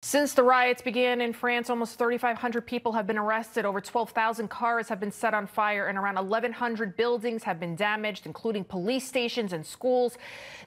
Since the riots began in France, almost 3,500 people have been arrested. Over 12,000 cars have been set on fire and around 1,100 buildings have been damaged, including police stations and schools.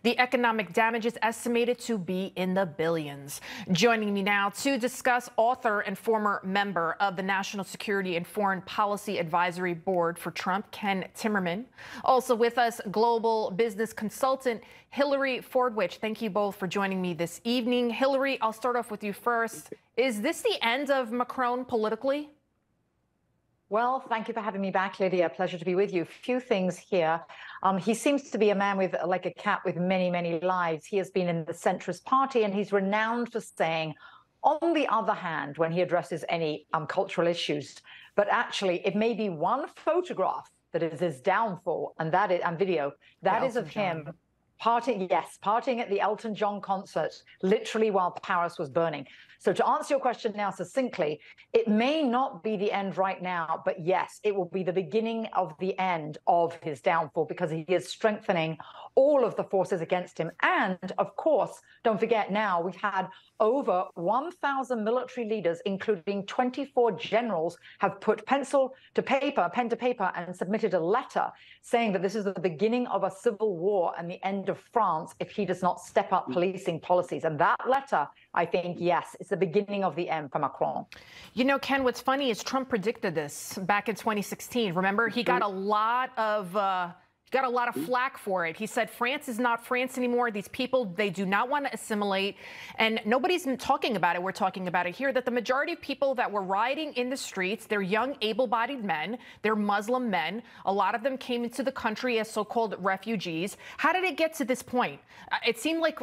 The economic damage is estimated to be in the billions. Joining me now to discuss, author and former member of the National Security and Foreign Policy Advisory Board for Trump, Ken Timmerman. Also with us, global business consultant Hillary Fordwich. Thank you both for joining me this evening. Hillary, I'll start off with you first. Is this the end of Macron politically? Well, thank you for having me back, Lydia. Pleasure to be with you. Few things here. He seems to be a man with, like a cat with many, many lives. He has been in the centrist party, and he's renowned for saying, on the other hand, when he addresses any cultural issues, but actually it may be one photograph that is his downfall, and that is, and video, that is of him partying at the Elton John concert, literally while Paris was burning. So to answer your question now succinctly, it may not be the end right now, but yes, it will be the beginning of the end of his downfall, because he is strengthening all of the forces against him. And of course, don't forget, now we've had over 1,000 military leaders, including 24 generals, have put pen to paper, and submitted a letter saying that this is the beginning of a civil war and the end of France if he does not step up policing policies. And that letter, I think, yes, it's the beginning of the end for Macron. You know, Ken, what's funny is Trump predicted this back in 2016. Remember, he got a lot of flack for it. He said France is not France anymore. These people, they do not want to assimilate. And nobody's been talking about it. We're talking about it here, that the majority of people that were rioting in the streets, they're young, able-bodied men. They're Muslim men. A lot of them came into the country as so-called refugees. How did it get to this point? It seemed like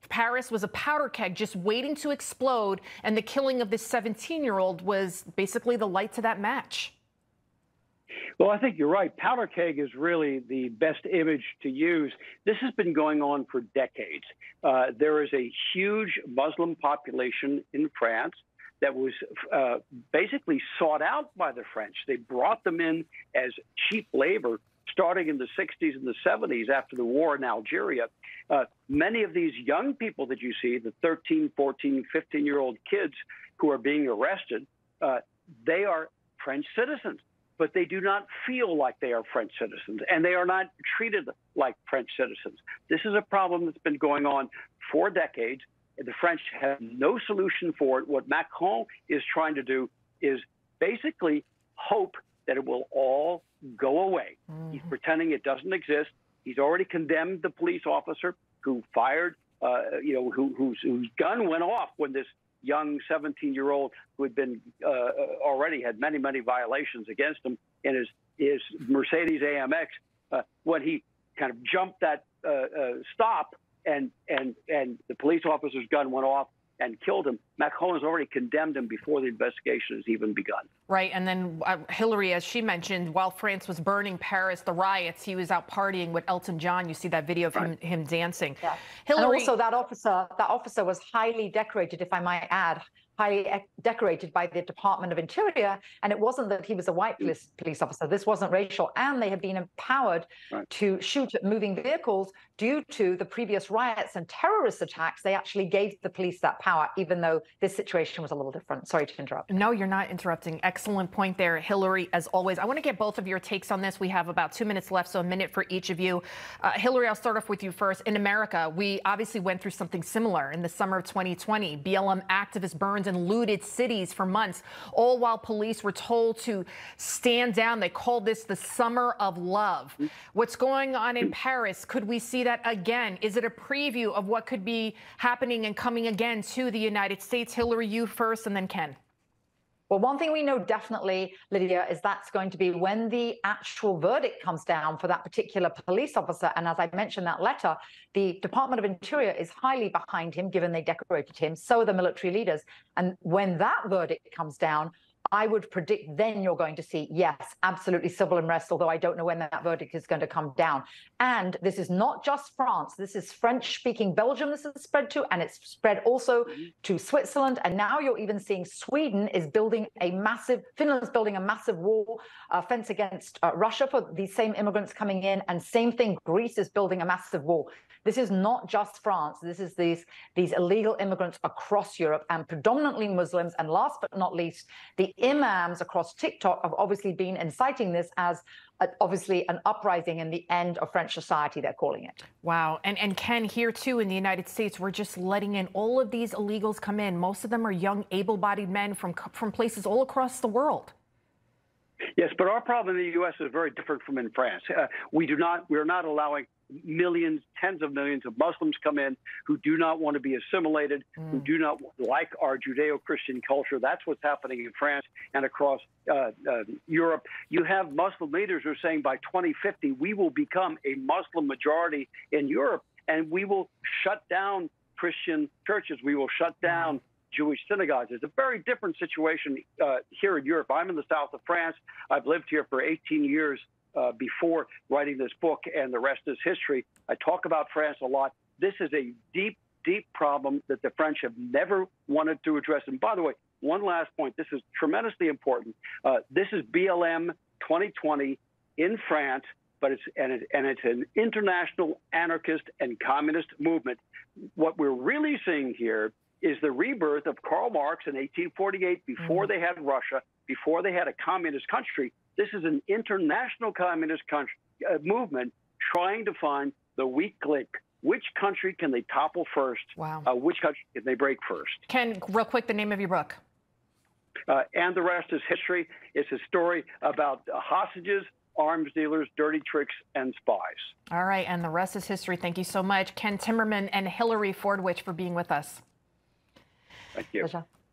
Paris was a powder keg just waiting to explode. And the killing of this 17-year-old was basically the light to that match. Well, I think you're right. Powder keg is really the best image to use. This has been going on for decades. There is a huge Muslim population in France that was basically sought out by the French. They brought them in as cheap labor starting in the 60s and the 70s after the war in Algeria. Many of these young people that you see, the 13, 14, 15-year-old kids who are being arrested, they are French citizens. But they do not feel like they are French citizens, and they are not treated like French citizens. This is a problem that's been going on for decades, and the French have no solution for it. What Macron is trying to do is basically hope that it will all go away. He's pretending it doesn't exist. He's already condemned the police officer who fired, whose gun went off when this young 17-year-old who had been already had many, many violations against him in his Mercedes AMX, when he kind of jumped that stop and the police officer's gun went off and killed him. Macron has already condemned him before the investigation has even begun. Right. And then Hillary, as she mentioned, while France was burning Paris, the riots, he was out partying with Elton John. You see that video of him dancing. Yeah. Hillary, and also that officer was highly decorated, if I might add, highly decorated by the Department of Interior. And it wasn't that he was a white police officer. This wasn't racial. And they had been empowered to shoot at moving vehicles due to the previous riots and terrorist attacks. They actually gave the police that power, even though this situation was a little different. Sorry to interrupt. No, you're not interrupting. Excellent point there, Hillary, as always. I want to get both of your takes on this. We have about 2 minutes left, so a minute for each of you. Hillary, I'll start off with you first. In America, we obviously went through something similar in the summer of 2020. BLM activists burned and looted cities for months, all while police were told to stand down. They called this the summer of love. What's going on in Paris? Could we see that again? Is it a preview of what could be happening and coming again to the United States? Hillary, you first, and then Ken. Well, one thing we know definitely, Lydia, is that's going to be when the actual verdict comes down for that particular police officer. And as I mentioned, that letter, the Department of Interior is highly behind him, given they decorated him. So are the military leaders. And when that verdict comes down, I would predict then you're going to see, yes, absolutely civil unrest, although I don't know when that verdict is going to come down. And this is not just France. This is French-speaking Belgium this is spread to, and it's spread also to Switzerland. And now you're even seeing Sweden is building a massive, Finland's building a massive wall fence against Russia for these same immigrants coming in. And same thing, Greece is building a massive wall. This is not just France. This is these illegal immigrants across Europe, and predominantly Muslims. And last but not least, the imams across TikTok have obviously been inciting this as obviously an uprising and the end of French society, they're calling it. Wow. And Ken, here too in the United States, we're just letting in all of these illegals come in. Most of them are young, able-bodied men from places all across the world. Yes, but our problem in the U.S. is very different from in France. We're not allowing millions, tens of millions of Muslims come in who do not want to be assimilated, who do not like our Judeo-Christian culture. That's what's happening in France and across Europe. You have Muslim leaders who are saying by 2050, we will become a Muslim majority in Europe, and we will shut down Christian churches. We will shut down Jewish synagogues. It's a very different situation here in Europe. I'm in the south of France. I've lived here for 18 years before writing this book, and the rest is history. I talk about France a lot. This is a deep, deep problem that the French have never wanted to address. And by the way, one last point. This is tremendously important. This is BLM 2020 in France, but it's an international anarchist and communist movement. What we're really seeing here is the rebirth of Karl Marx in 1848, before they had Russia, before they had a communist country. This is an international communist country, movement trying to find the weak link. Which country can they topple first? Wow. Which country can they break first? Ken, real quick, the name of your book. And the rest is history. It's a story about hostages, arms dealers, dirty tricks, and spies. All right, and the rest is history. Thank you so much, Ken Timmerman and Hillary Fordwich, for being with us. Thank you. Pleasure.